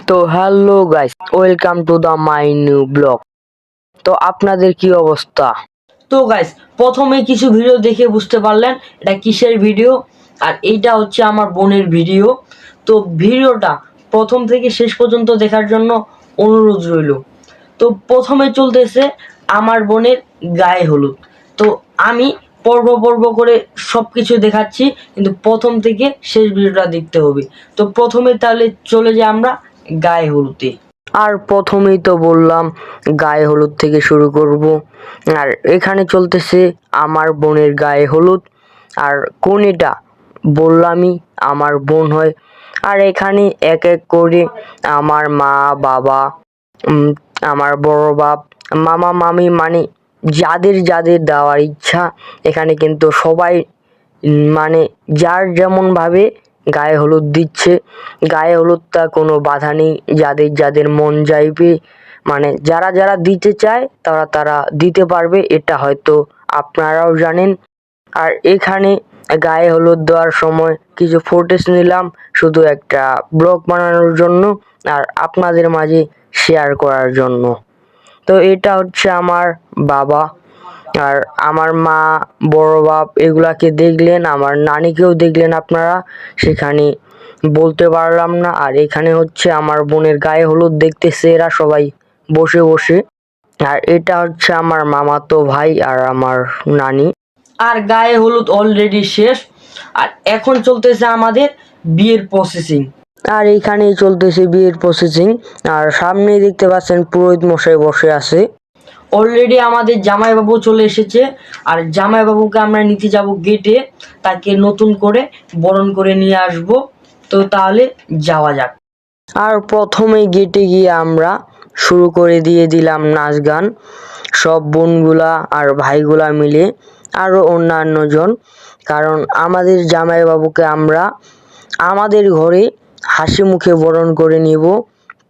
তো hello guys, welcome to the my new blog. তো আপনাদের কি অবস্থা? তো গাইস, প্রথমে কিছু ভিডিও দেখে বুঝতে পারলেন এটা কিসের ভিডিও, আর এইটা হচ্ছে আমার বোনের ভিডিও। তো ভিডিওটা প্রথম থেকে শেষ পর্যন্ত দেখার জন্য অনুরোধ রইল। তো প্রথমে চলতেছে আমার বোনের গায়ে হলুদ। তো আমি পর্ব পর্ব করে সব কিছু দেখাচ্ছি, কিন্তু প্রথম থেকে শেষ ভিডিওটা দেখতে হবে। তো প্রথমে তাহলে চলে যাই আমরা গায়ে হলুদে। আর প্রথমেই তো বললাম গায়ে হলুদ থেকে শুরু করব। আর এখানে চলতেছে আমার বোনের গায়ে হলুদ, আর কোনেটা বললামই আমার বোন হয়। আর এখানে এক এক করে আমার মা বাবা, আমার বড় বাপ, মামা মামি, মানে যাদের যাদের দেওয়ার ইচ্ছা এখানে কিন্তু সবাই মানে যার যেমন ভাবে গায়ে হলুদ দিচ্ছে। গায়ে হলুদটা কোনো বাধা নেই, যাদের যাদের মন চাইবে, মানে যারা যারা দিতে চায় তারা তারা দিতে পারবে, এটা হয়তো আপনারাও জানেন। আর এখানে গায়ে হলুদ দেওয়ার সময় কিছু ফুটেজ নিলাম শুধু একটা ব্লগ বানানোর জন্য আর আপনাদের মাঝে শেয়ার করার জন্য। তো এটা হচ্ছে আমার বাবা, আর আমার মা, বড় বাপ এগুলাকে দেখলেন, আমার নানিকেও দেখলেন আপনারা, সেখানে বলতে পারলাম না। আর এখানে হচ্ছে আমার বোনের গায়ে হলুদ দেখতেছে এরা সবাই বসে বসে। আর এটা হচ্ছে আমার মামাতো ভাই আর আমার নানি। আর গায়ে হলুদ অলরেডি শেষ, আর এখন চলতেছে আমাদের বিয়ের প্রসেসিং। আর এইখানেই চলতেছে বিয়ের প্রসেসিং। আর সামনেই দেখতে পাচ্ছেন পুরোহিত মশাই বসে আছে। অলরেডি আমাদের জামাইবাবু চলে এসেছে, আর জামাইবাবুকে আমরা নিতে যাব গেটে, তাকে নতুন করে বরণ করে নিয়ে আসব। তো তাহলে যাওয়া যাক। আর প্রথমে গেটে গিয়ে আমরা শুরু করে দিয়ে দিলাম নাচ গান, সব বোনগুলা আর ভাইগুলা মিলে, আরও অন্যান্য জন। কারণ আমাদের জামাইবাবুকে আমরা আমাদের ঘরে হাসি মুখে বরণ করে নিব,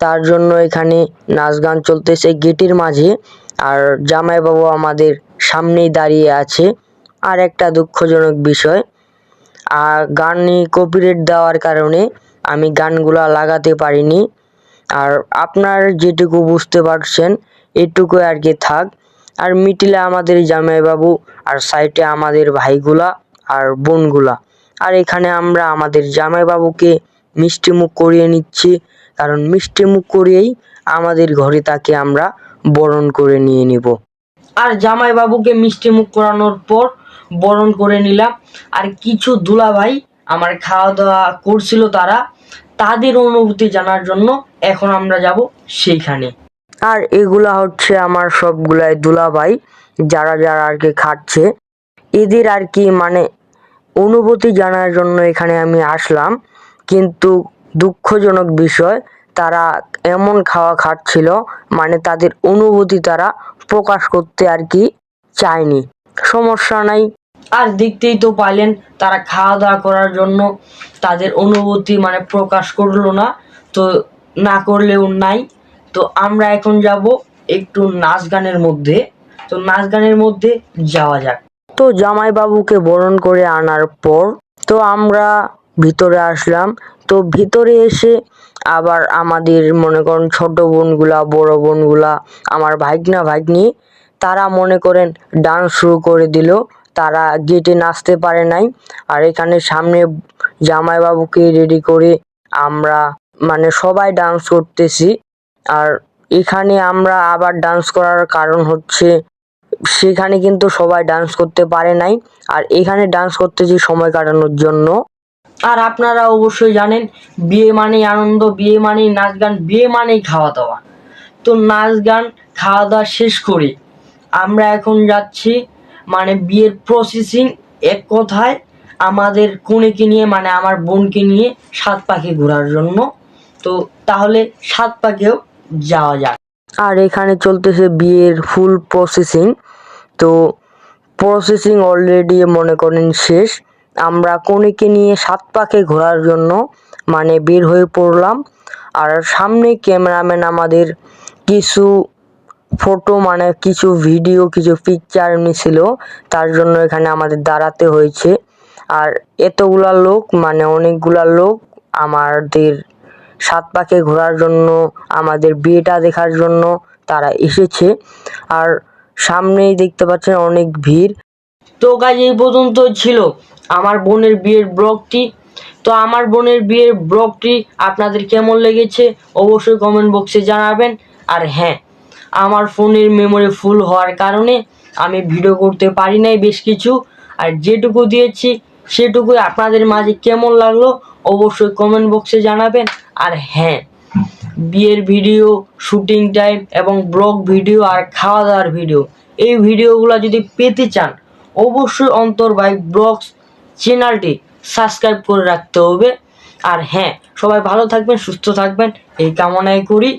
তার জন্য এখানে নাচ গান চলতেছে গেটের মাঝে। আর জামাইবাবু আমাদের সামনেই দাঁড়িয়ে আছে। আর একটা দুঃখজনক বিষয়, আর গানে কপিরাইট দেওয়ার কারণে আমি গানগুলা লাগাতে পারিনি। আর আপনার যেটুকু বুঝতে পারছেন এটুকু আর কি থাক। আর মিটিলে আমাদের জামাইবাবু, আর সাইডে আমাদের ভাইগুলা আর বোনগুলা। আর এখানে আমরা আমাদের জামাইবাবুকে মিষ্টি মুখ করিয়ে নিচ্ছি, কারণ মিষ্টি মুখ করিয়েই আমাদের ঘরে তাকে আমরা বরণ করে নিয়ে নিব। আর জামাইবাবুকে মিষ্টি মুখ করানোর পর বরণ করে নিলাম। আর কিছু দুলাভাই আমার খাওয়া দাওয়া করছিল, তাদের অনুভূতি জানার জন্য এখন আমরা যাব সেইখানে। আর এগুলা হচ্ছে আমার সবগুলাই দুলাভাই, যারা যারা আর কি খাচ্ছে, এদের আর কি মানে অনুভূতি জানার জন্য এখানে আমি আসলাম। কিন্তু দুঃখজনক বিষয়, তারা এমন খাওয়া খাচ্ছিল, মানে তাদের অনুভূতি তারা প্রকাশ করতে আর কি চায়নি। সমস্যা নাই। আর দেখতেই তো পাইলেন তারা খাওয়া দাওয়া করার জন্য তাদের অনুভূতি মানে প্রকাশ করলো না, তো না করলেও নাই। তো আমরা এখন যাব একটু নাচ গানের মধ্যে। তো নাচ গানের মধ্যে যাওয়া যাক। তো জামাইবাবুকে বরণ করে আনার পর তো আমরা ভিতরে আসলাম। তো ভিতরে এসে আবার আমাদের মনে করেন ছোট বোনগুলা, বড় বোনগুলা, আমার ভাগ্না ভাগ্নি, তারা মনে করেন ডান্স শুরু করে দিল। তারা গেটে নাচতে পারে নাই। আর এখানে সামনে জামাইবাবুকে রেডি করে আমরা মানে সবাই ডান্স করতেছি। আর এখানে আমরা আবার ডান্স করার কারণ হচ্ছে সেখানে কিন্তু সবাই ডান্স করতে পারে নাই, আর এখানে ডান্স করতেছি সময় কাটানোর জন্য। আর আপনারা অবশ্যই জানেন বিয়ে মানেই আনন্দ, বিয়ে মানেই নাচ গান, বিয়ে মানেই খাওয়া দাওয়া। তো নাচ গান খাওয়া দাওয়া শেষ করে আমরা এখন যাচ্ছি মানে বিয়ের প্রসেসিং, এক কথায় আমাদের কনেকে নিয়ে মানে আমার বোনকে নিয়ে সাত পাকে ঘোরার জন্য। তো তাহলে সাত পাকেও যাওয়া যাক। আর এখানে চলতেছে বিয়ের ফুল প্রসেসিং। তো প্রসেসিং অলরেডি মনে করেন শেষ। আমরা কনেকে নিয়ে সাত পাকে ঘোরার জন্য মানে বের হয়ে পড়লাম। আর সামনে ক্যামেরাম্যান আমাদের কিছু ফটো মানে কিছু ভিডিও কিছু পিকচার নিছিল, তার জন্য এখানে আমাদের দাঁড়াতে হয়েছে। আর এতগুলা লোক মানে অনেকগুলা লোক আমাদের সাত পাকে ঘোরার জন্য, আমাদের বিয়েটা দেখার জন্য তারা এসেছে। আর সামনেই দেখতে পাচ্ছেন অনেক ভিড়। তো গাইজ এই পর্যন্ত ছিল আমার বোনের বিয়ের ব্লগটি। তো আমার বোনের বিয়ের ব্লগটি আপনাদের কেমন লেগেছে অবশ্যই কমেন্ট বক্সে জানাবেন। আর হ্যাঁ, আমার ফোনের মেমোরি ফুল হওয়ার কারণে আমি ভিডিও করতে পারি নাই বেশ কিছু, আর যেটুকু দিয়েছি সেটুকুই আপনাদের মাঝে কেমন লাগলো অবশ্যই কমেন্ট বক্সে জানাবেন। আর হ্যাঁ, বিয়ের ভিডিও, শুটিং টাইম এবং ব্লগ ভিডিও আর খাওয়া দাওয়ার ভিডিও, এই ভিডিওগুলো যদি পেতে চান অবশ্যই অন্তর বাইক ব্লগস চ্যানেলটি সাবস্ক্রাইব করে রাখতে হবে। আর হ্যাঁ, সবাই ভালো থাকবেন, সুস্থ থাকবেন এই কামনাই করি।